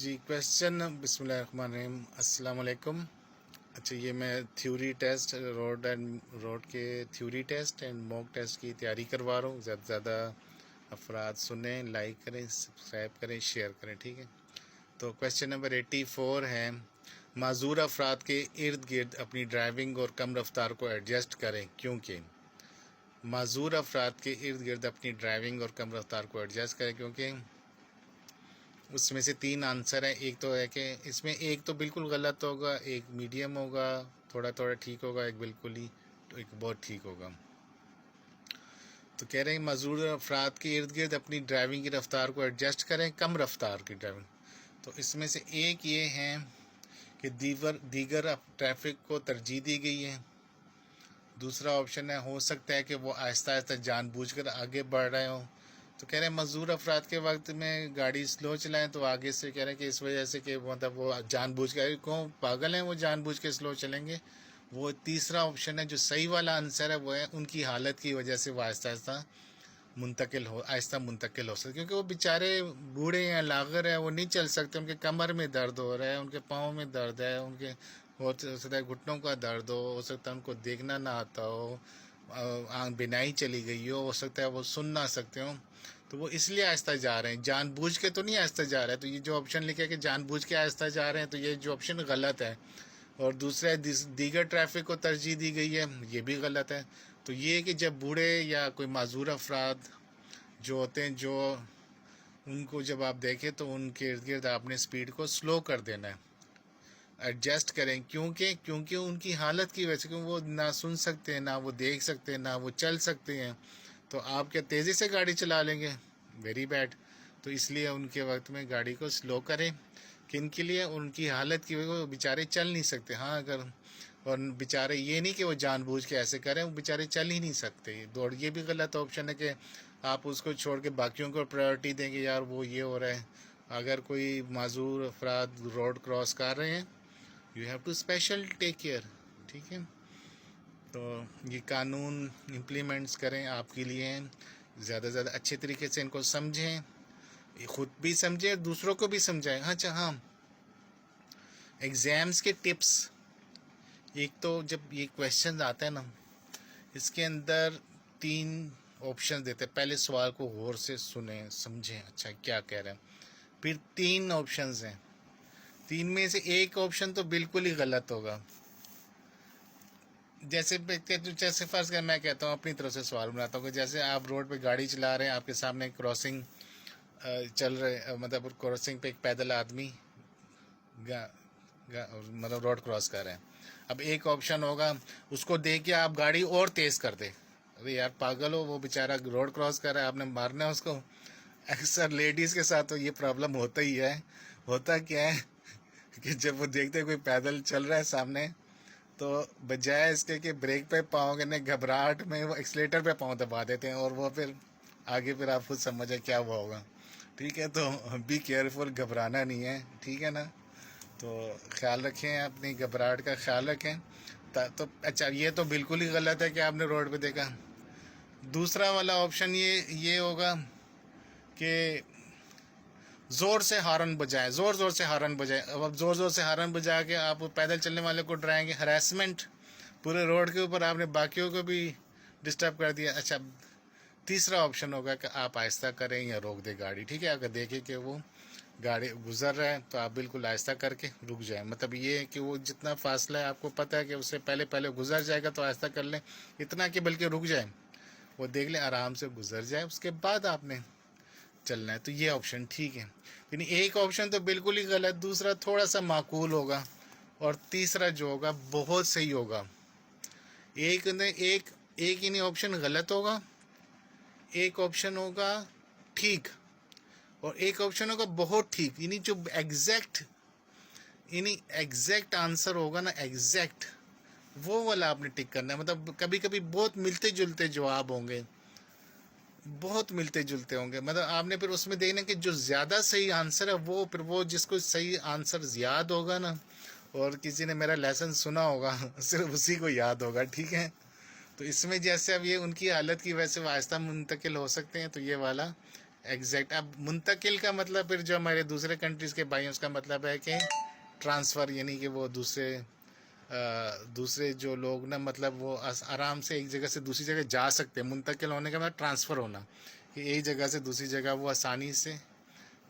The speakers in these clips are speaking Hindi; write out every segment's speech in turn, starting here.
जी क्वेश्चन बिस्मिल्लाहिर्रहमानिर्रहीम अस्सलाम वालेकुम। अच्छा, ये मैं थ्योरी टेस्ट रोड के theory test and mock test की तैयारी करवा रहा हूँ। ज़्यादा से ज़्यादा अफराद सुने, लाइक करें, सब्सक्राइब करें, शेयर करें, ठीक है। तो क्वेश्चन नंबर 84 है, माजूर अफराद के इर्द गिर्द अपनी ड्राइविंग और कम रफ्तार को एडजस्ट करें क्योंकि माजूर अफराद के इर्द गिर्द अपनी ड्राइविंग और कम रफ्तार को एडजस्ट करें क्योंकि उसमें से 3 आंसर है। एक तो है कि इसमें एक तो बिल्कुल गलत होगा, एक मीडियम होगा, थोड़ा थोड़ा ठीक होगा, एक बिल्कुल ही तो एक बहुत ठीक होगा। तो कह रहे हैं मजदूर अफराद के इर्द गिर्द अपनी ड्राइविंग की रफ्तार को एडजस्ट करें, कम रफ्तार की ड्राइविंग। तो इसमें से एक ये है कि दीगर ट्रैफिक को तरजीह दी गई है। दूसरा ऑप्शन है, हो सकता है कि वो आहिस्ता आहिस्ता जानबूझकर आगे बढ़ रहे हों। तो कह रहे हैं मजदूर अफराद के वक्त में गाड़ी स्लो चलाएं, तो आगे से कह रहे हैं कि इस वजह से कि मतलब वो जानबूझ के, क्यों पागल हैं वो, जानबूझ के स्लो चलेंगे। वो तीसरा ऑप्शन है जो सही वाला आंसर है, वो है उनकी हालत की वजह से वो आहिस्ता मुंतकिल हो सकते, क्योंकि वो बेचारे बूढ़े हैं, लागर है, वो नहीं चल सकते, उनके कमर में दर्द हो रहा है, उनके पाँव में दर्द है, उनके हो सकता है घुटनों का दर्द हो सकता है उनको देखना ना आता हो, आँख बिनाई चली गई हो सकता है वो सुन ना सकते हो। तो वो इसलिए आहिस्ता जा रहे हैं, जानबूझ के तो नहीं आहिस्ता जा रहे हैं। तो ये जो ऑप्शन लिखा है कि जानबूझ के आहिस्ता जा रहे हैं, तो ये जो ऑप्शन गलत है। और दूसरा दीगर ट्रैफिक को तरजीह दी गई है, ये भी गलत है। तो ये कि जब बूढ़े या कोई माजूर अफराद जो होते हैं, जो उनको जब आप देखें तो उनके इर्द गिर्द आपने स्पीड को स्लो कर देना है, एडजस्ट करें क्योंकि उनकी हालत की वजह से, क्योंकि वो ना सुन सकते हैं, ना वो देख सकते हैं, ना वो चल सकते हैं। तो आप क्या तेज़ी से गाड़ी चला लेंगे? Very bad. तो इसलिए उनके वक्त में गाड़ी को स्लो करें। किन के लिए? उनकी हालत की वजह से वो बेचारे चल नहीं सकते। हाँ, अगर और बेचारे ये नहीं कि वो जानबूझ के ऐसे करें, वो बेचारे चल ही नहीं सकते दौड़। ये भी गलत ऑप्शन है कि आप उसको छोड़ के बाकियों को प्रायोरिटी देंगे, यार वो ये हो रहा है। अगर कोई माजूर अफराद रोड क्रॉस कर रहे हैं, you have to special take care, ठीक है। तो ये कानून इम्प्लीमेंट्स करें, आपके लिए हैं। ज़्यादा से ज़्यादा अच्छे तरीके से इनको समझें, खुद भी समझें, दूसरों को भी समझाएं। अच्छा हाँ, एग्ज़ाम्स के टिप्स। एक तो जब ये क्वेश्चन आते हैं ना, इसके अंदर 3 ऑप्शन देते हैं। पहले सवाल को गौर से सुने, समझें अच्छा क्या कह रहे हैं। फिर 3 ऑप्शंस हैं, 3 में से एक ऑप्शन तो बिल्कुल ही गलत होगा। जैसे फर्ज कर मैं कहता हूँ, अपनी तरफ से सवाल बनाता हूँ कि जैसे आप रोड पे गाड़ी चला रहे हैं, आपके सामने क्रॉसिंग चल रहे, मतलब क्रॉसिंग पे एक पैदल आदमी मतलब रोड क्रॉस कर रहे हैं। अब एक ऑप्शन होगा, उसको देख के आप गाड़ी और तेज़ कर दे। अरे यार पागल हो, वो बेचारा रोड क्रॉस कर रहा है, आपने मारना है उसको। अक्सर लेडीज़ के साथ तो ये प्रॉब्लम होता ही है। होता क्या है कि जब वो देखते कोई पैदल चल रहा है सामने, तो बजाय इसके कि ब्रेक पे पाँव करने, घबराहट में वो एक्सीलेटर पे पाँव दबा देते हैं, और वो फिर आगे फिर आप खुद समझे क्या हुआ होगा, ठीक है। तो बी केयरफुल, घबराना नहीं है, ठीक है ना। तो ख्याल रखें, अपनी घबराहट का ख्याल रखें। तो अच्छा, ये तो बिल्कुल ही गलत है कि आपने रोड पे देखा। दूसरा वाला ऑप्शन ये होगा कि ज़ोर से हॉर्न बजाएं, ज़ोर से हॉर्न बजाएं। अब ज़ोर से हॉर्न बजा के आप पैदल चलने वाले को डराएंगे, हरासमेंट पूरे रोड के ऊपर, आपने बाकियों को भी डिस्टर्ब कर दिया। अच्छा, तीसरा ऑप्शन होगा कि आप आहिस्ता करें या रोक दें गाड़ी, ठीक है। अगर देखें कि वो गाड़ी गुजर रहा है तो आप बिल्कुल आहिस्ता करके रुक जाएं। मतलब ये है कि वो जितना फासला है आपको पता है कि उससे पहले पहले गुजर जाएगा, तो आहिस्ता कर लें, इतना कि बल्कि रुक जाए, वो देख लें आराम से गुजर जाए, उसके बाद आपने चलना है। तो ये ऑप्शन ठीक है। यानी एक ऑप्शन तो बिल्कुल ही गलत, दूसरा थोड़ा सा माकूल होगा, और तीसरा जो होगा बहुत सही होगा। एक ने एक ही नहीं ऑप्शन गलत होगा, एक ऑप्शन होगा ठीक, और एक ऑप्शन होगा बहुत ठीक। यानी जो एग्जैक्ट आंसर होगा ना, एग्जैक्ट वो वाला आपने टिक करना है। मतलब कभी कभी बहुत मिलते जुलते जवाब होंगे, बहुत मिलते जुलते होंगे, मतलब आपने फिर उसमें देखना कि जो ज़्यादा सही आंसर है वो, फिर वो जिसको सही आंसर याद होगा ना, और किसी ने मेरा लेसन सुना होगा सिर्फ उसी को याद होगा, ठीक है। तो इसमें जैसे अब ये उनकी हालत की वजह से आहिस्ता मुंतकिल हो सकते हैं, तो ये वाला एग्जैक्ट। अब मुंतकिल का मतलब फिर जो हमारे दूसरे कंट्रीज़ के भाई हैं उसका मतलब है कि ट्रांसफ़र, यानी कि वो दूसरे जो लोग ना, मतलब वो आराम से एक जगह से दूसरी जगह जा सकते हैं। मुंतकिल होने का मतलब ट्रांसफ़र होना, कि एक जगह से दूसरी जगह वो आसानी से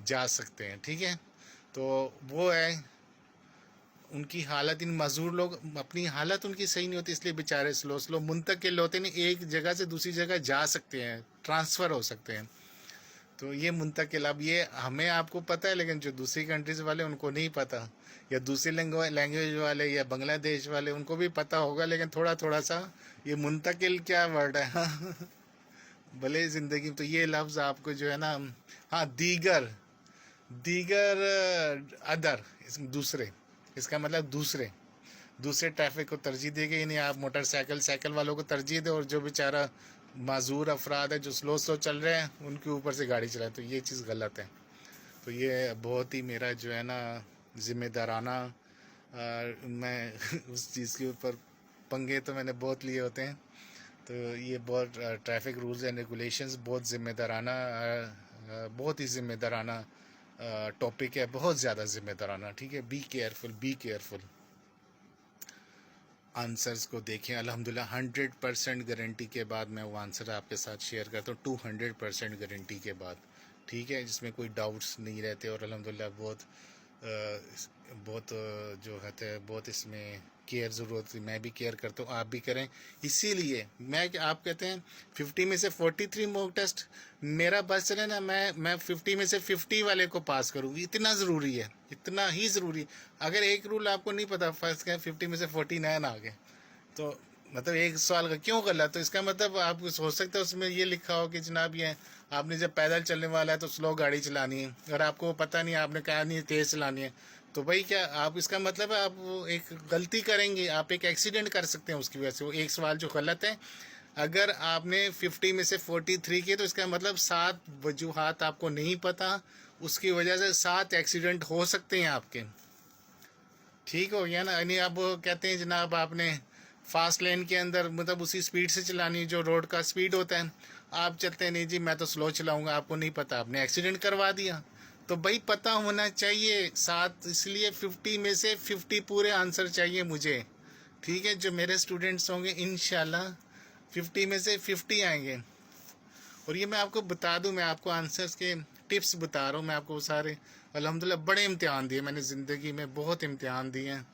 जा सकते हैं। ठीक है, तो वो है उनकी हालत। इन मजदूर लोग अपनी हालत उनकी सही नहीं होती, इसलिए बेचारे स्लो स्लो मुंतकिल होते नहीं, एक जगह से दूसरी जगह जा सकते हैं, ट्रांसफ़र हो सकते हैं। तो ये मुंतकिल, अब ये हमें आपको पता है, लेकिन जो दूसरी कंट्रीज़ वाले उनको नहीं पता, या दूसरी लैंग्वेज वाले या बांग्लादेश वाले उनको भी पता होगा, लेकिन थोड़ा थोड़ा सा ये मुंतकिल क्या वर्ड है। भले ज़िंदगी में तो ये लफ्ज़ आपको जो है ना, हाँ, दीगर, दीगर, अदर, दूसरे, इसका मतलब दूसरे, दूसरे ट्रैफिक को तरजीह देगी। नहीं, आप मोटरसाइकिल साइकिल वालों को तरजीह दे, और जो बेचारा माजूर अफराद है जो स्लो स्लो चल रहे हैं उनके ऊपर से गाड़ी चलाए, तो ये चीज़ गलत है। तो ये बहुत ही मेरा जो है ना ज़िम्मेदाराना, मैं उस चीज़ के ऊपर पंगे तो मैंने बहुत लिए होते हैं। तो ये बहुत ट्रैफिक रूल्स एंड रेगुलेशंस बहुत ज़िम्मेदाराना, बहुत ही ज़िम्मेदाराना टॉपिक है, बहुत ज़्यादा ज़िम्मेदाराना। ठीक है, be careful, be careful. Answers को देखें, अल्हम्दुलिल्लाह 100% गारंटी के बाद मैं वो आंसर आपके साथ शेयर करता हूँ, 200% गारंटी के बाद। ठीक है, जिसमें कोई डाउट्स नहीं रहते, और अल्हम्दुलिल्लाह बहुत जो है बहुत इसमें केयर ज़रूरत है। मैं भी केयर करता हूँ, आप भी करें। इसीलिए आप कहते हैं 50 में से 43 मॉक टेस्ट मेरा बस चले ना, मैं 50 में से 50 वाले को पास करूँ, इतना ज़रूरी है, इतना ही ज़रूरी। अगर एक रूल आपको नहीं पता, फर्स्ट क्या 50 में से 49 आ गए, तो मतलब एक सवाल का क्यों गलत, तो इसका मतलब आप सोच सकते हो उसमें ये लिखा हो कि जनाब ये आपने जब पैदल चलने वाला है तो स्लो गाड़ी चलानी है, और आपको पता नहीं, आपने कहा नहीं तेज़ चलानी है, तो भाई क्या आप, इसका मतलब है आप एक गलती करेंगे, आप एक एक्सीडेंट कर सकते हैं उसकी वजह से। वो एक सवाल जो गलत है, अगर आपने 50 में से 43 किए तो इसका मतलब 7 वजूहात आपको नहीं पता, उसकी वजह से 7 एक्सीडेंट हो सकते हैं आपके। ठीक हो गया ना। यानी अब वो कहते हैं जनाब आपने फास्ट लेन के अंदर मतलब उसी स्पीड से चलानी जो रोड का स्पीड होता है, आप चलते हैं नहीं जी मैं तो स्लो चलाऊंगा, आपको नहीं पता, आपने एक्सीडेंट करवा दिया। तो भाई पता होना चाहिए साथ, इसलिए 50 में से 50 पूरे आंसर चाहिए मुझे। ठीक है, जो मेरे स्टूडेंट्स होंगे इंशाल्लाह 50 में से 50 आएंगे। और ये मैं आपको बता दूं, मैं आपको आंसर्स के टिप्स बता रहा हूँ, मैं आपको सारे अल्हम्दुलिल्लाह बड़े इम्तिहान दिए मैंने ज़िंदगी में, बहुत इम्तिहान दिए हैं।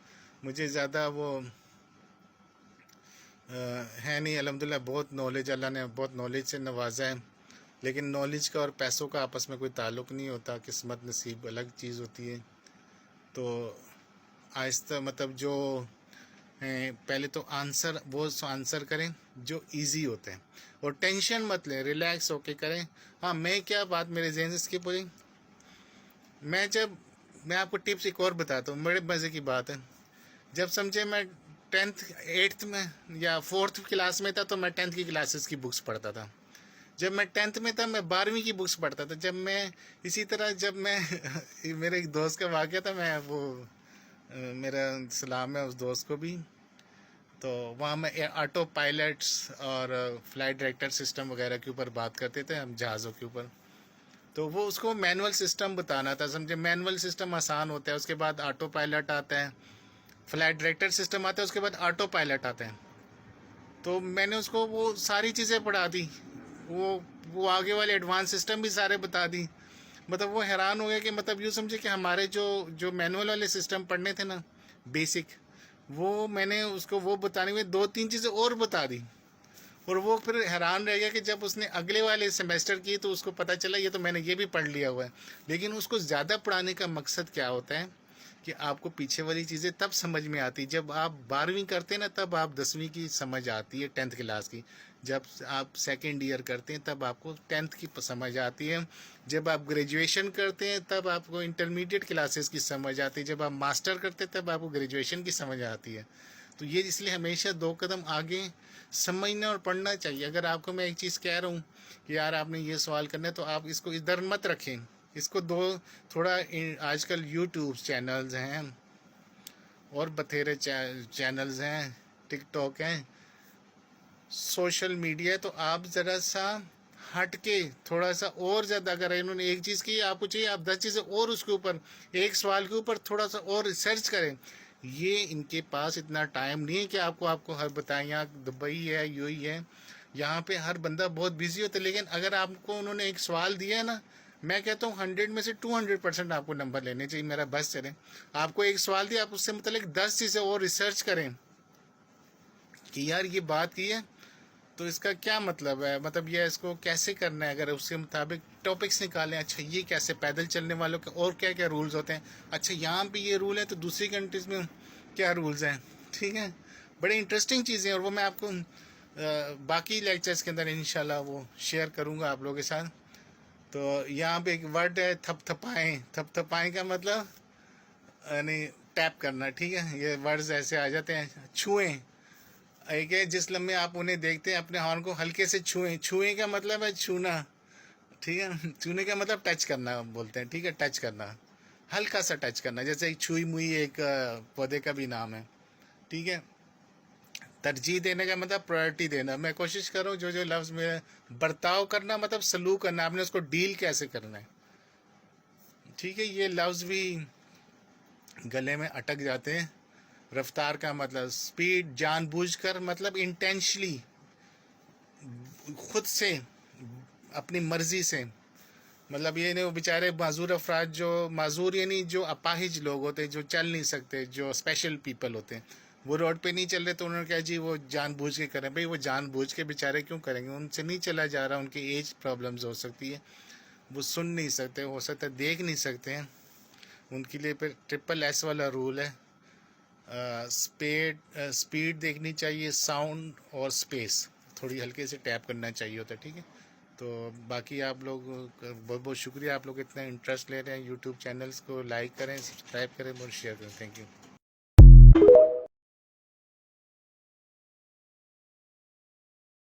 मुझे ज़्यादा वो है नहीं, अल्हम्दुलिल्लाह बहुत नॉलेज, अल्लाह ने बहुत नॉलेज से नवाजा है। लेकिन नॉलेज का और पैसों का आपस में कोई ताल्लुक़ नहीं होता, किस्मत नसीब अलग चीज़ होती है। तो आहिस्ता मतलब जो पहले तो आंसर वो आंसर करें जो इजी होते हैं, और टेंशन मत लें, रिलैक्स होके करें। हाँ, मैं क्या बात मेरे जहन से स्किप हो गई, मैं आपको टिप्स एक और बताता हूँ, बड़े मज़े की बात है। जब समझे मैं 10th 8th में या 4th क्लास में था, तो मैं 10th की क्लासेस की बुक्स पढ़ता था। जब मैं 10th में था, मैं 12वीं की बुक्स पढ़ता था। जब मैं इसी तरह जब मैं मेरे एक दोस्त का वाक़या था, मैं वो मेरा सलाम है उस दोस्त को भी। तो वहाँ में ऑटो पायलट्स और फ्लाइट डायरेक्टर सिस्टम वगैरह के ऊपर बात करते थे हम, जहाज़ों के ऊपर। तो वो उसको मैनुअल सिस्टम बताना था, समझे। मैनुअल सिस्टम आसान होता है, उसके बाद ऑटो पायलट आता है, फ्लाइट डायरेक्टर सिस्टम आता है, उसके बाद ऑटो पायलट आता है। तो मैंने उसको वो सारी चीज़ें पढ़ा दी, वो आगे वाले एडवांस सिस्टम भी सारे बता दी। मतलब वो हैरान हो गया कि मतलब यूँ समझे कि हमारे जो जो मैनुअल वाले सिस्टम पढ़ने थे ना बेसिक, वो मैंने उसको वो बताने में 2-3 चीज़ें और बता दी। और वो फिर हैरान रह गया कि जब उसने अगले वाले सेमेस्टर की तो उसको पता चला ये तो मैंने ये भी पढ़ लिया हुआ है। लेकिन उसको ज़्यादा पढ़ाने का मकसद क्या होता है कि आपको पीछे वाली चीज़ें तब समझ में आती, जब आप 12वीं करते हैं ना, तब आप 10वीं की समझ आती है, 10th क्लास की। जब आप सेकेंड ईयर करते हैं तब आपको 10th की समझ आती है। जब आप ग्रेजुएशन करते हैं तब आपको इंटरमीडिएट क्लासेस की समझ आती है। जब आप मास्टर करते हैं तब आपको ग्रेजुएशन की समझ आती है। तो ये इसलिए हमेशा 2 कदम आगे समझना और पढ़ना चाहिए। अगर आपको मैं एक चीज़ कह रहा हूँ कि यार आपने ये सवाल करना है, तो आप इसको इधर मत रखें, इसको थोड़ा आजकल यूट्यूब चैनल्स हैं और बथेरे चैनल्स हैं, टिकटॉक हैं, सोशल मीडिया है, तो आप ज़रा सा हट के थोड़ा सा और ज़्यादा करें। इन्होंने एक चीज़ की, आपको चाहिए आप 10 चीज़ें और उसके ऊपर, एक सवाल के ऊपर थोड़ा सा और रिसर्च करें। ये इनके पास इतना टाइम नहीं है कि आपको हर बताएं। यहाँ दुबई है, यूएई है, यहाँ पे हर बंदा बहुत बिजी होता है। लेकिन अगर आपको उन्होंने एक सवाल दिया है ना, मैं कहता हूँ 100 में से 200% आपको नंबर लेने चाहिए, मेरा बस चले। आपको एक सवाल दिया, आप उससे मतलब 10 चीज़ें और रिसर्च करें कि यार ये बात की है तो इसका क्या मतलब है, मतलब ये इसको कैसे करना है। अगर उसके मुताबिक टॉपिक्स निकालें, अच्छा ये कैसे, पैदल चलने वालों के और क्या क्या रूल्स होते हैं, अच्छा यहाँ पे ये रूल है तो दूसरी कंट्रीज़ में क्या रूल्स हैं, ठीक है। बड़े इंटरेस्टिंग चीज़ें हैं और वो मैं आपको बाकी लेक्चर्स के अंदर इंशाल्लाह वो शेयर करूँगा आप लोगों के साथ। तो यहाँ पे एक वर्ड है थपथपाएँ। थपथपाएँ का मतलब यानी टैप करना, ठीक है। ये वर्ड्स ऐसे आ जाते हैं। छुएं, एक है जिस लम्हे आप उन्हें देखते हैं अपने हॉर्न को हल्के से छुएं। छुएं का मतलब है छूना, ठीक है। छूने का मतलब टच करना बोलते हैं, ठीक है, टच करना, हल्का सा टच करना। जैसे एक छुई मुई एक पौधे का भी नाम है, ठीक है। तरजीह देने का मतलब प्रायोरिटी देना। मैं कोशिश कर रहा हूँ जो जो लफ्ज़ में बर्ताव करना मतलब सलूक करना, आपने उसको डील कैसे करना है, ठीक है। ये लफ्ज़ भी गले में अटक जाते हैं। रफ्तार का मतलब स्पीड, जानबूझकर मतलब इंटेंशली, खुद से, अपनी मर्जी से। मतलब ये नहीं वो बेचारे माजूर अफराद, जो माजूर यानी जो अपाहिज लोग होते हैं, जो चल नहीं सकते, जो स्पेशल पीपल होते हैं, वो रोड पे नहीं चल रहे तो उन्होंने कहा जी वो जानबूझ के करें। भाई वो जानबूझ के बेचारे क्यों करेंगे, उनसे नहीं चला जा रहा, उनकी एज प्रॉब्लम्स हो सकती है, वो सुन नहीं सकते, हो सकता है देख नहीं सकते हैं। उनके लिए फिर SSS वाला रूल है। स्पीड देखनी चाहिए, साउंड और स्पेस थोड़ी हल्के से टैप करना चाहिए होता है, ठीक है। तो बाकी आप लोग बहुत बहुत शुक्रिया, आप लोग इतना इंटरेस्ट ले रहे हैं। यूट्यूब चैनल्स को लाइक करें, सब्सक्राइब करें और शेयर करें। Thank you.